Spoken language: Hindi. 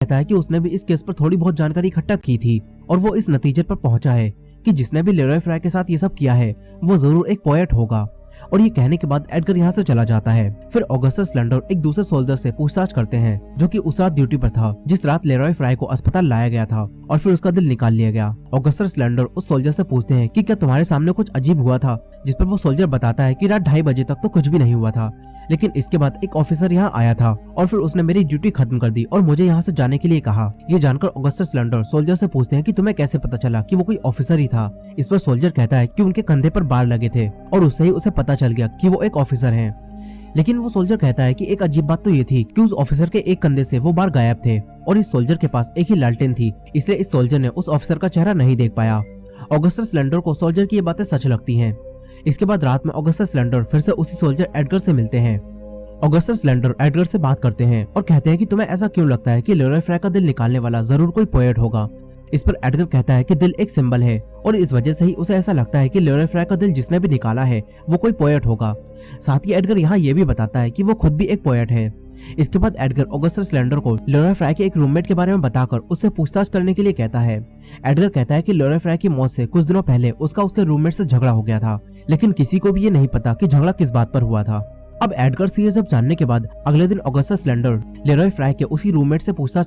कहता है कि उसने भी इस केस पर थोड़ी बहुत जानकारी इकट्ठा की थी और वो इस नतीजे पर पहुंचा है कि जिसने भी लेरॉय फ्राई के साथ ये सब किया है वो जरूर एक पोएट होगा। और ये कहने के बाद एडगर यहाँ से चला जाता है। फिर ऑगस्टस लैंडर एक दूसरे सोल्जर से पूछताछ करते हैं जो कि उस रात ड्यूटी पर था जिस रात लेरॉय फ्राई को अस्पताल लाया गया था और फिर उसका दिल निकाल लिया गया। ऑगस्टस लैंडर उस सोल्जर से पूछते हैं कि क्या तुम्हारे सामने कुछ अजीब हुआ था, जिस पर वो सोल्जर बताता है कि रात 2:30 बजे तक तो कुछ भी नहीं हुआ था, लेकिन इसके बाद एक ऑफिसर यहाँ आया था और फिर उसने मेरी ड्यूटी खत्म कर दी और मुझे यहाँ से जाने के लिए कहा। ये जानकर ऑगस्टस लैंडर सोल्जर से पूछते हैं कि तुम्हें कैसे पता चला कि वो कोई ऑफिसर ही था। इस पर सोल्जर कहता है कि उनके कंधे पर बार लगे थे और उससे ही उसे पता चल गया कि वो एक ऑफिसर हैं। लेकिन वो सोल्जर कहता है कि एक अजीब बात तो ये थी कि उस ऑफिसर के एक कंधे से वो बार गायब थे और इस सोल्जर के पास एक ही लालटेन थी, इसलिए इस सोल्जर ने उस ऑफिसर का चेहरा नहीं देख पाया। ऑगस्टस लैंडर को सोल्जर की ये बातें सच लगती हैं। इसके बाद रात में ऑगस्टस लैंडर फिर से उसी सोल्जर एडगर से मिलते हैं। ऑगस्टस लैंडर एडगर से बात करते हैं और कहते हैं कि तुम्हें ऐसा क्यों लगता है कि लेरॉय फ्राई का दिल निकालने वाला जरूर कोई पोएट होगा। इस पर एडगर कहता है कि दिल एक सिंबल है और इस वजह से ही उसे ऐसा लगता है कि लेरॉय फ्राई का दिल जिसने भी निकाला है वो कोई पोएट होगा। साथ ही एडगर यहाँ ये भी बताता है कि वो खुद भी एक पोएट है। इसके बाद एडगर ऑगस्टस लैंडर को लेरॉय फ्राई के एक रूममेट के बारे में बताकर उससे पूछताछ करने के लिए कहता है। एडगर कहता है कि लेरॉय फ्राई की मौत से कुछ दिनों पहले उसका उसके रूममेट से झगड़ा हो गया था, लेकिन किसी को भी ये नहीं पता कि झगड़ा किस बात पर हुआ था। अब एडगर से ये सब जानने के बाद अगले दिन ऑगस्टस लैंडर लेरॉय फ्राई के उसी रूममेट से पूछताछ